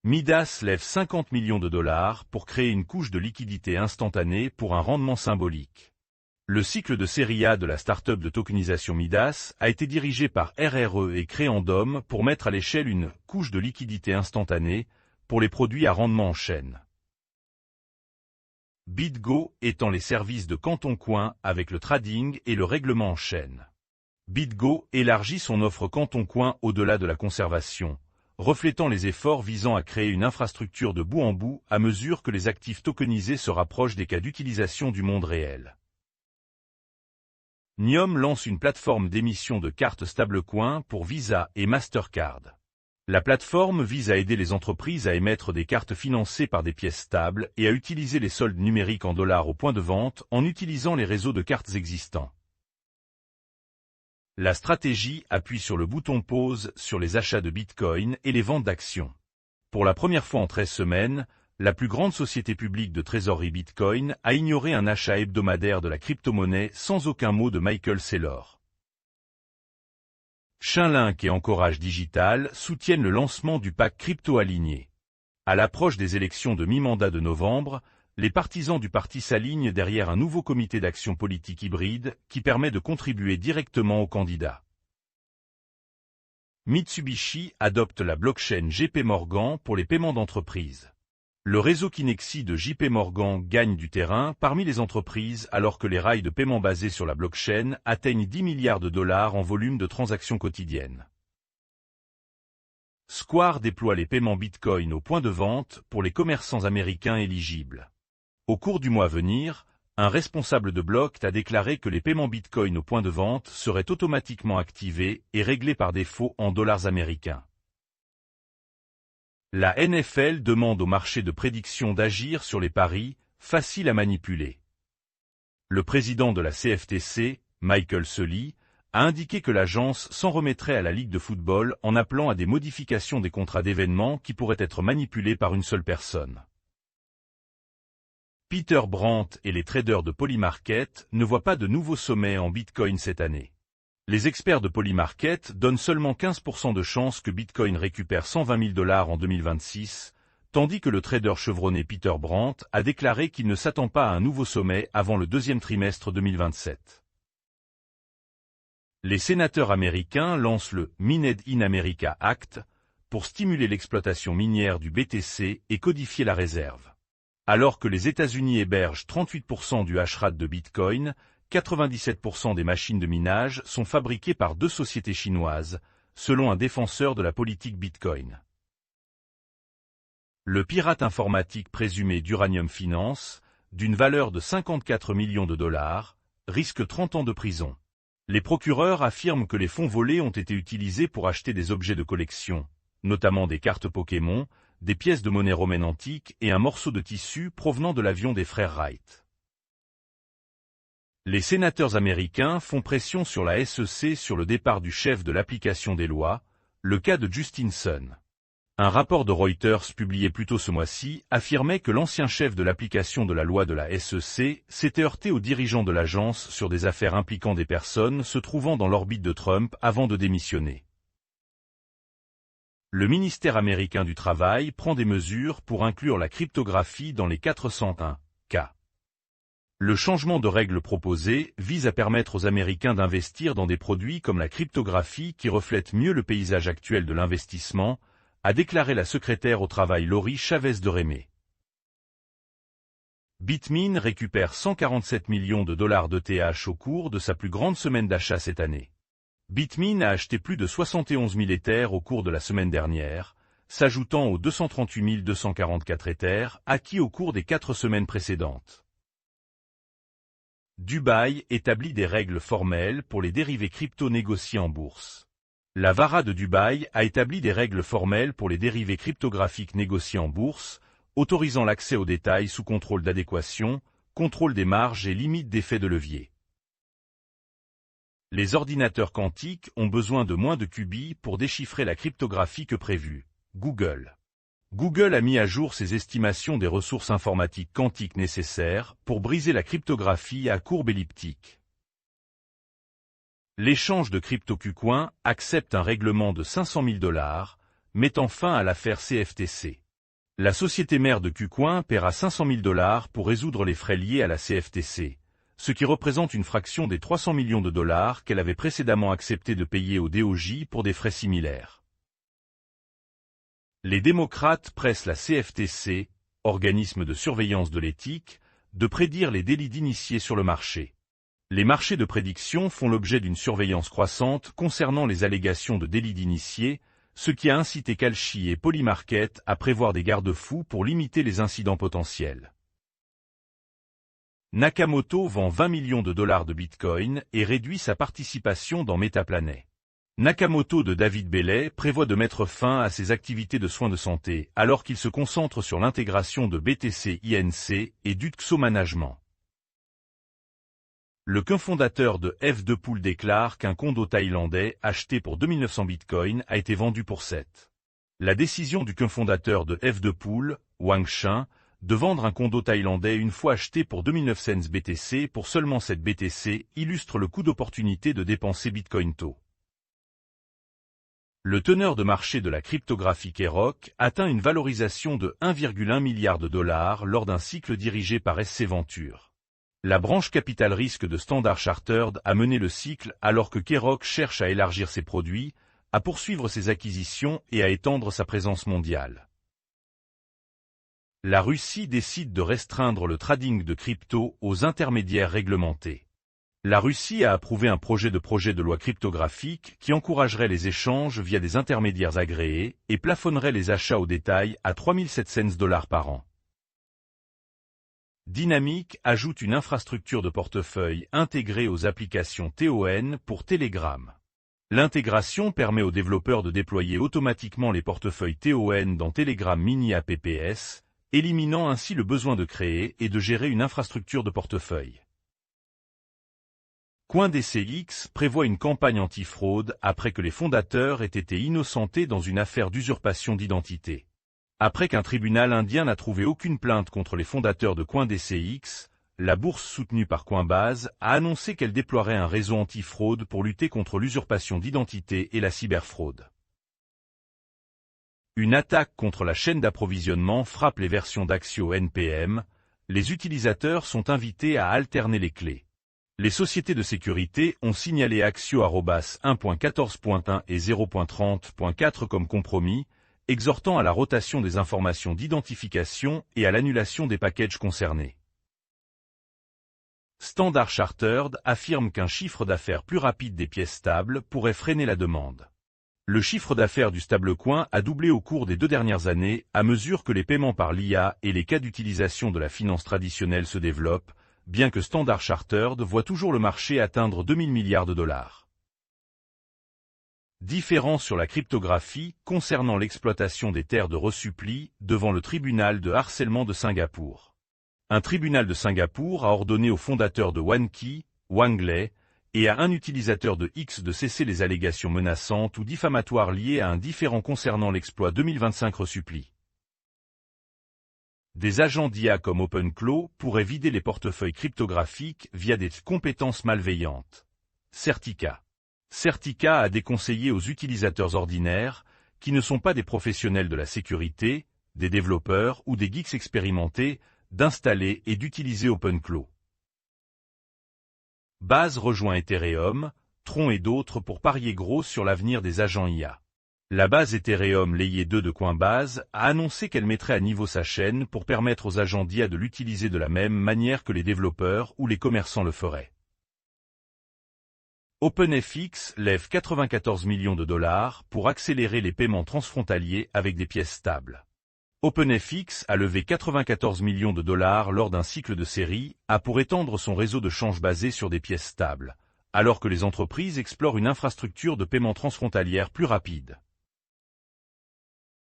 Midas lève 50 millions de dollars pour créer une couche de liquidité instantanée pour un rendement symbolique. Le cycle de série A de la start-up de tokenisation Midas a été dirigé par RRE et Créandom pour mettre à l'échelle une couche de liquidité instantanée pour les produits à rendement en chaîne. BitGo étend les services de Canton avec le trading et le règlement en chaîne. BitGo élargit son offre Canton au-delà de la conservation, reflétant les efforts visant à créer une infrastructure de bout en bout à mesure que les actifs tokenisés se rapprochent des cas d'utilisation du monde réel. Nium lance une plateforme d'émission de cartes stablecoin pour Visa et Mastercard. La plateforme vise à aider les entreprises à émettre des cartes financées par des pièces stables et à utiliser les soldes numériques en dollars au point de vente en utilisant les réseaux de cartes existants. La stratégie appuie sur le bouton pause sur les achats de Bitcoin et les ventes d'actions. Pour la première fois en 13 semaines, la plus grande société publique de trésorerie Bitcoin a ignoré un achat hebdomadaire de la crypto-monnaie sans aucun mot de Michael Saylor. Chainlink et Anchorage Digital soutiennent le lancement du pack crypto aligné. À l'approche des élections de mi-mandat de novembre, les partisans du parti s'alignent derrière un nouveau comité d'action politique hybride qui permet de contribuer directement aux candidats. Mitsubishi adopte la blockchain JP Morgan pour les paiements d'entreprise. Le réseau Kinexi de JP Morgan gagne du terrain parmi les entreprises alors que les rails de paiement basés sur la blockchain atteignent 10 milliards de dollars en volume de transactions quotidiennes. Square déploie les paiements Bitcoin au point de vente pour les commerçants américains éligibles. Au cours du mois à venir, un responsable de Blocked a déclaré que les paiements Bitcoin au point de vente seraient automatiquement activés et réglés par défaut en dollars américains. La NFL demande au marché de prédiction d'agir sur les paris, faciles à manipuler. Le président de la CFTC, Michael Sully, a indiqué que l'agence s'en remettrait à la Ligue de football en appelant à des modifications des contrats d'événements qui pourraient être manipulés par une seule personne. Peter Brandt et les traders de Polymarket ne voient pas de nouveaux sommets en Bitcoin cette année. Les experts de Polymarket donnent seulement 15% de chances que Bitcoin récupère 120 000 dollars en 2026, tandis que le trader chevronné Peter Brandt a déclaré qu'il ne s'attend pas à un nouveau sommet avant le deuxième trimestre 2027. Les sénateurs américains lancent le Mined in America Act pour stimuler l'exploitation minière du BTC et codifier la réserve. Alors que les États-Unis hébergent 38% du hashrate de Bitcoin, 97% des machines de minage sont fabriquées par deux sociétés chinoises, selon un défenseur de la politique Bitcoin. Le pirate informatique présumé d'Uranium Finance, d'une valeur de 54 millions de dollars, risque 30 ans de prison. Les procureurs affirment que les fonds volés ont été utilisés pour acheter des objets de collection, notamment des cartes Pokémon, des pièces de monnaie romaine antique et un morceau de tissu provenant de l'avion des frères Wright. Les sénateurs américains font pression sur la SEC sur le départ du chef de l'application des lois, le cas de Justin Sun. Un rapport de Reuters publié plus tôt ce mois-ci affirmait que l'ancien chef de l'application de la loi de la SEC s'était heurté aux dirigeants de l'agence sur des affaires impliquant des personnes se trouvant dans l'orbite de Trump avant de démissionner. Le ministère américain du Travail prend des mesures pour inclure la cryptographie dans les 401 cas. Le changement de règle proposé vise à permettre aux Américains d'investir dans des produits comme la cryptographie qui reflètent mieux le paysage actuel de l'investissement, a déclaré la secrétaire au travail Laurie Chavez de Rémé. Bitmain récupère 147 millions de dollars d'ETH au cours de sa plus grande semaine d'achat cette année. Bitmain a acheté plus de 71 000 Ethers au cours de la semaine dernière, s'ajoutant aux 238 244 Ethers acquis au cours des 4 semaines précédentes. Dubaï établit des règles formelles pour les dérivés crypto négociés en bourse. La VARA de Dubaï a établi des règles formelles pour les dérivés cryptographiques négociés en bourse, autorisant l'accès aux détails sous contrôle d'adéquation, contrôle des marges et limite d'effet de levier. Les ordinateurs quantiques ont besoin de moins de qubits pour déchiffrer la cryptographie que prévu. Google. Google a mis à jour ses estimations des ressources informatiques quantiques nécessaires pour briser la cryptographie à courbe elliptique. L'échange de crypto-KuCoin accepte un règlement de 500 000 $, mettant fin à l'affaire CFTC. La société mère de KuCoin paiera 500 000 $ pour résoudre les frais liés à la CFTC, ce qui représente une fraction des 300 millions de dollars qu'elle avait précédemment accepté de payer au DOJ pour des frais similaires. Les démocrates pressent la CFTC, organisme de surveillance de l'éthique, de prédire les délits d'initiés sur le marché. Les marchés de prédiction font l'objet d'une surveillance croissante concernant les allégations de délits d'initiés, ce qui a incité Kalshi et Polymarket à prévoir des garde-fous pour limiter les incidents potentiels. Nakamoto vend 20 millions de dollars de Bitcoin et réduit sa participation dans Metaplanet. Nakamoto de David Bellet prévoit de mettre fin à ses activités de soins de santé alors qu'il se concentre sur l'intégration de BTC Inc. et d'Utxo Management. Le cofondateur de F2Pool déclare qu'un condo thaïlandais acheté pour 2900 bitcoins a été vendu pour 7. La décision du cofondateur de F2Pool, Wang Shen, de vendre un condo thaïlandais une fois acheté pour 2900 BTC pour seulement 7 BTC illustre le coût d'opportunité de dépenser Bitcoin tôt. Le teneur de marché de la cryptographie Kerok atteint une valorisation de 1,1 milliard de dollars lors d'un cycle dirigé par SC Venture. La branche capital risque de Standard Chartered a mené le cycle alors que Kerok cherche à élargir ses produits, à poursuivre ses acquisitions et à étendre sa présence mondiale. La Russie décide de restreindre le trading de crypto aux intermédiaires réglementés. La Russie a approuvé un projet de loi cryptographique qui encouragerait les échanges via des intermédiaires agréés et plafonnerait les achats au détail à 3700 $ par an. Dynamic ajoute une infrastructure de portefeuille intégrée aux applications TON pour Telegram. L'intégration permet aux développeurs de déployer automatiquement les portefeuilles TON dans Telegram Mini apps, éliminant ainsi le besoin de créer et de gérer une infrastructure de portefeuille. CoinDCX prévoit une campagne anti-fraude après que les fondateurs aient été innocentés dans une affaire d'usurpation d'identité. Après qu'un tribunal indien n'a trouvé aucune plainte contre les fondateurs de CoinDCX, la bourse soutenue par Coinbase a annoncé qu'elle déploierait un réseau anti-fraude pour lutter contre l'usurpation d'identité et la cyberfraude. Une attaque contre la chaîne d'approvisionnement frappe les versions d'Axio NPM, les utilisateurs sont invités à alterner les clés. Les sociétés de sécurité ont signalé Axio 1.14.1 et 0.30.4 comme compromis, exhortant à la rotation des informations d'identification et à l'annulation des packages concernés. Standard Chartered affirme qu'un chiffre d'affaires plus rapide des pièces stables pourrait freiner la demande. Le chiffre d'affaires du stablecoin a doublé au cours des 2 dernières années à mesure que les paiements par l'IA et les cas d'utilisation de la finance traditionnelle se développent, bien que Standard Chartered voit toujours le marché atteindre 2000 milliards de dollars. Différence sur la cryptographie concernant l'exploitation des terres de resuppli devant le tribunal de harcèlement de Singapour. Un tribunal de Singapour a ordonné au fondateur de OneKey, Wang Lei, et à un utilisateur de X de cesser les allégations menaçantes ou diffamatoires liées à un différend concernant l'exploit 2025 resuppli. Des agents d'IA comme OpenClaw pourraient vider les portefeuilles cryptographiques via des compétences malveillantes. Certica. Certica a déconseillé aux utilisateurs ordinaires, qui ne sont pas des professionnels de la sécurité, des développeurs ou des geeks expérimentés, d'installer et d'utiliser OpenClaw. Base rejoint Ethereum, Tron et d'autres pour parier gros sur l'avenir des agents IA. La base Ethereum Layer 2 de Coinbase a annoncé qu'elle mettrait à niveau sa chaîne pour permettre aux agents d'IA de l'utiliser de la même manière que les développeurs ou les commerçants le feraient. OpenFX lève 94 millions de dollars pour accélérer les paiements transfrontaliers avec des pièces stables. OpenFX a levé 94 millions de dollars lors d'un cycle de série, pour étendre son réseau de change basé sur des pièces stables, alors que les entreprises explorent une infrastructure de paiement transfrontalière plus rapide.